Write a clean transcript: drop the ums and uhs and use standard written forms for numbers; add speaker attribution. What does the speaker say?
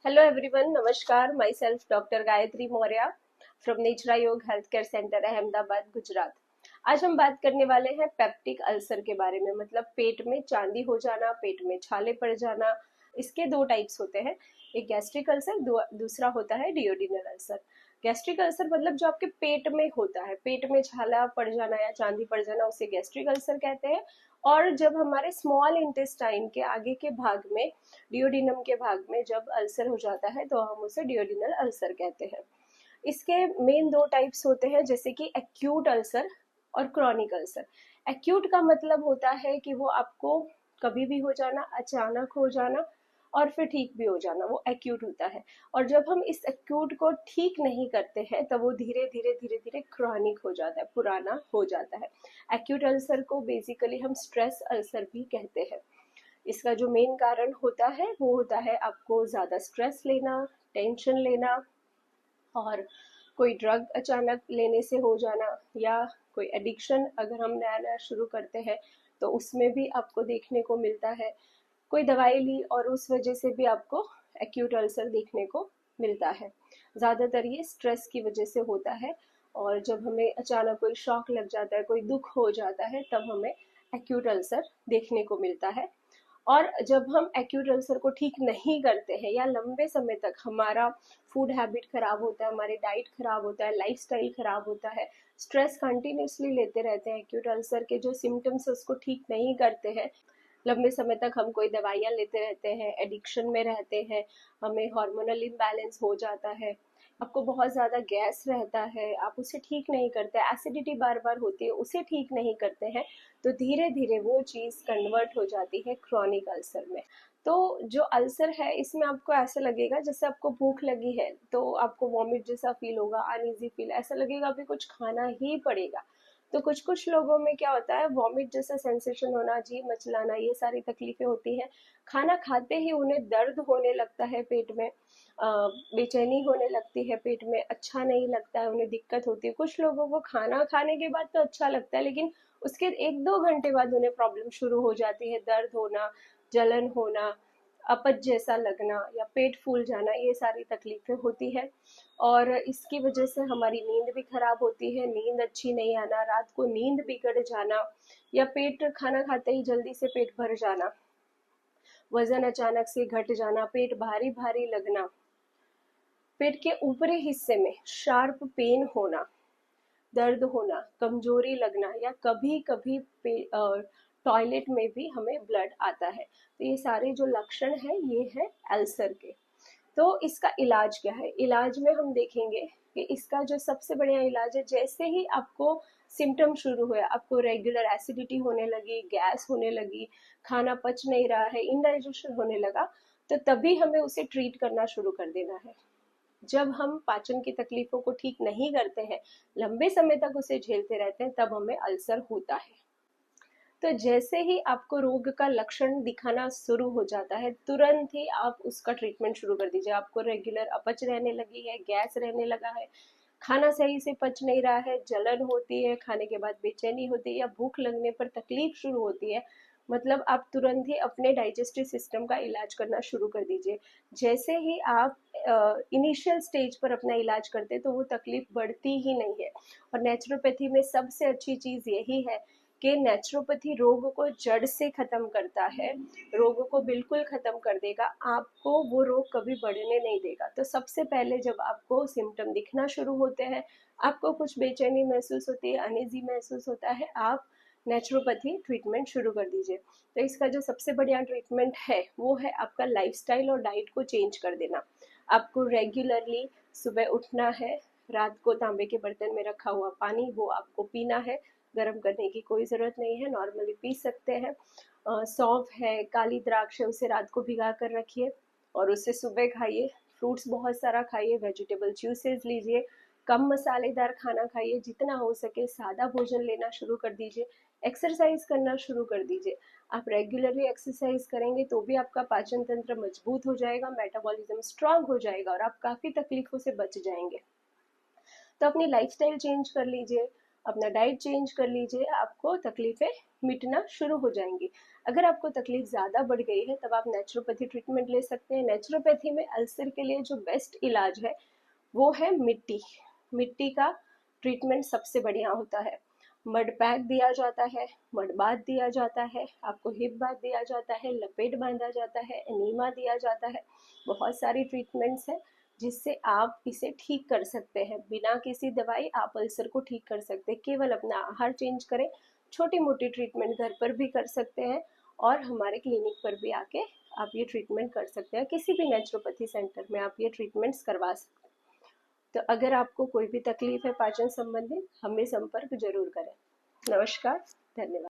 Speaker 1: Hello everyone, नमस्कार. Myself doctor Gayatri Maurya from नेचरा योग health care centre Ahmedabad Gujarat. आज हम बात करने वाले हैं पेप्टिक अल्सर के बारे में. मतलब पेट में चांदी हो जाना, पेट में छाले पड़ जाना. इसके दो टाइप्स होते हैं, एक गैस्ट्रिक अल्सर, दूसरा होता है डियोडिनल अल्सर. गैस्ट्रिक अल्सर मतलब जो आपके पेट में होता है, पेट में छाला पड़ जाना या चांदी पड़ जाना, उसे गैस्ट्रिक अल्सर कहते हैं. और जब हमारे स्मॉल इंटेस्टाइन के आगे के भाग में, डियोडिनम के भाग में जब अल्सर हो जाता है तो हम उसे डियोडिनल अल्सर कहते हैं. इसके मेन दो टाइप्स होते हैं, जैसे कि एक्यूट अल्सर और क्रॉनिक अल्सर. एक्यूट का मतलब होता है कि वो आपको कभी भी हो जाना, अचानक हो जाना और फिर ठीक भी हो जाना, वो एक्यूट होता है. और जब हम इस एक्यूट को ठीक नहीं करते हैं तब वो धीरे धीरे धीरे धीरे क्रॉनिक हो जाता है, पुराना हो जाता है. एक्यूट अल्सर को बेसिकली हम स्ट्रेस अल्सर भी कहते हैं. इसका जो मेन कारण होता है वो होता है आपको ज़्यादा स्ट्रेस लेना, टेंशन लेना, और कोई ड्रग अचानक लेने से हो जाना, या कोई एडिक्शन अगर हम नया नया शुरू करते हैं तो उसमें भी आपको देखने को मिलता है. कोई दवाई ली और उस वजह से भी आपको एक्यूट अल्सर देखने को मिलता है. ज़्यादातर ये स्ट्रेस की वजह से होता है, और जब हमें अचानक कोई शॉक लग जाता है, कोई दुख हो जाता है, तब हमें एक्यूट अल्सर देखने को मिलता है. और जब हम एक्यूट अल्सर को ठीक नहीं करते हैं या लंबे समय तक हमारा फूड हैबिट खराब होता है, हमारे डाइट खराब होता है, लाइफस्टाइल खराब होता है, स्ट्रेस कंटिन्यूसली लेते रहते हैं, एक्यूट अल्सर के जो सिम्टम्स उसको ठीक नहीं करते हैं, लंबे समय तक हम कोई दवाइयाँ लेते रहते हैं, एडिक्शन में रहते हैं, हमें हार्मोनल इम्बैलेंस हो जाता है, आपको बहुत ज़्यादा गैस रहता है, आप उसे ठीक नहीं करते, एसिडिटी बार बार होती है, उसे ठीक नहीं करते हैं, तो धीरे धीरे वो चीज़ कन्वर्ट हो जाती है क्रॉनिक अल्सर में. तो जो अल्सर है इसमें आपको ऐसा लगेगा जैसे आपको भूख लगी है तो आपको वॉमिट जैसा फील होगा, अनईजी फील, ऐसा लगेगा अभी कुछ खाना ही पड़ेगा. तो कुछ कुछ लोगों में क्या होता है, वॉमिट जैसा सेंसेशन होना, जी मचलाना, ये सारी तकलीफें होती हैं. खाना खाते ही उन्हें दर्द होने लगता है पेट में, बेचैनी होने लगती है पेट में, अच्छा नहीं लगता है, उन्हें दिक्कत होती है. कुछ लोगों को खाना खाने के बाद तो अच्छा लगता है, लेकिन उसके 1-2 घंटे बाद उन्हें प्रॉब्लम शुरू हो जाती है, दर्द होना, जलन होना, अपच जैसा लगना या पेट फूल जाना, ये सारी तकलीफें होती है. और इसकी वजह से हमारी नींद भी खराब होती है, नींद अच्छी नहीं आना, रात को नींद बिगड़ जाना, या पेट खाना खाते ही जल्दी से पेट भर जाना, वजन अचानक से घट जाना, पेट भारी भारी लगना, पेट के ऊपरी हिस्से में शार्प पेन होना, दर्द होना, कमजोरी लगना, या कभी कभी टॉयलेट में भी हमें ब्लड आता है. तो ये सारे जो लक्षण हैं ये है अल्सर के. तो इसका इलाज क्या है? इलाज में हम देखेंगे कि इसका जो सबसे बढ़िया इलाज है, जैसे ही आपको सिम्टम शुरू हुआ, आपको रेगुलर एसिडिटी होने लगी, गैस होने लगी, खाना पच नहीं रहा है, इनडाइजेशन होने लगा, तो तभी हमें उसे ट्रीट करना शुरू कर देना है. जब हम पाचन की तकलीफों को ठीक नहीं करते हैं, लंबे समय तक उसे झेलते रहते हैं, तब हमें अल्सर होता है. तो जैसे ही आपको रोग का लक्षण दिखाना शुरू हो जाता है, तुरंत ही आप उसका ट्रीटमेंट शुरू कर दीजिए. आपको रेगुलर अपच रहने लगी है, गैस रहने लगा है, खाना सही से पच नहीं रहा है, जलन होती है, खाने के बाद बेचैनी होती है, या भूख लगने पर तकलीफ शुरू होती है, मतलब आप तुरंत ही अपने डाइजेस्टिव सिस्टम का इलाज करना शुरू कर दीजिए. जैसे ही आप इनिशियल स्टेज पर अपना इलाज करते हैं तो वो तकलीफ बढ़ती ही नहीं है. और नेचुरोपैथी में सबसे अच्छी चीज़ यही है कि नेचुरोपैथी रोग को जड़ से खत्म करता है, रोग को बिल्कुल खत्म कर देगा, आपको वो रोग कभी बढ़ने नहीं देगा. तो सबसे पहले जब आपको सिम्टम दिखना शुरू होते हैं, आपको कुछ बेचैनी महसूस होती है, अनईजी महसूस होता है, आप नेचुरोपैथी ट्रीटमेंट शुरू कर दीजिए. तो इसका जो सबसे बढ़िया ट्रीटमेंट है वो है आपका लाइफस्टाइल और डाइट को चेंज कर देना. आपको रेगुलरली सुबह उठना है, रात को तांबे के बर्तन में रखा हुआ पानी वो आपको पीना है, गर्म करने की कोई ज़रूरत नहीं है, नॉर्मली पी सकते हैं. सौंफ है, काली द्राक्ष है, उसे रात को भिगा कर रखिए और उसे सुबह खाइए. फ्रूट्स बहुत सारा खाइए, वेजिटेबल जूसेस लीजिए, कम मसालेदार खाना खाइए, जितना हो सके सादा भोजन लेना शुरू कर दीजिए, एक्सरसाइज करना शुरू कर दीजिए. आप रेगुलरली एक्सरसाइज करेंगे तो भी आपका पाचन तंत्र मजबूत हो जाएगा, मेटाबॉलिज्म स्ट्रांग हो जाएगा और आप काफ़ी तकलीफों से बच जाएंगे. तो अपनी लाइफस्टाइल चेंज कर लीजिए, अपना डाइट चेंज कर लीजिए, आपको तकलीफें मिटना शुरू हो जाएंगी। अगर आपको तकलीफ ज़्यादा बढ़ गई है तब आप नेचुरोपैथी ट्रीटमेंट ले सकते हैं। नेचुरोपैथी में अल्सर के लिए जो बेस्ट इलाज है वो है मिट्टी। मिट्टी का ट्रीटमेंट सबसे बढ़िया होता है। मड पैक दिया जाता है, मड बाथ दिया जाता है, आपको हिप बाथ दिया जाता है, लपेट बांधा जाता है, एनीमा दिया जाता है। बहुत सारी ट्रीटमेंट्स हैं जिससे आप इसे ठीक कर सकते हैं। बिना किसी दवाई आप अल्सर को ठीक कर सकते हैं। केवल अपना आहार चेंज करें। छोटी मोटी ट्रीटमेंट घर पर भी कर सकते हैं और हमारे क्लिनिक पर भी आके आप ये ट्रीटमेंट कर सकते हैं। किसी भी नेचुरोपैथी सेंटर में आप ये ट्रीटमेंट्स करवा सकते हैं। तो अगर आपको कोई भी तकलीफ है पाचन संबंधी, हमें संपर्क जरूर करें। नमस्कार, धन्यवाद।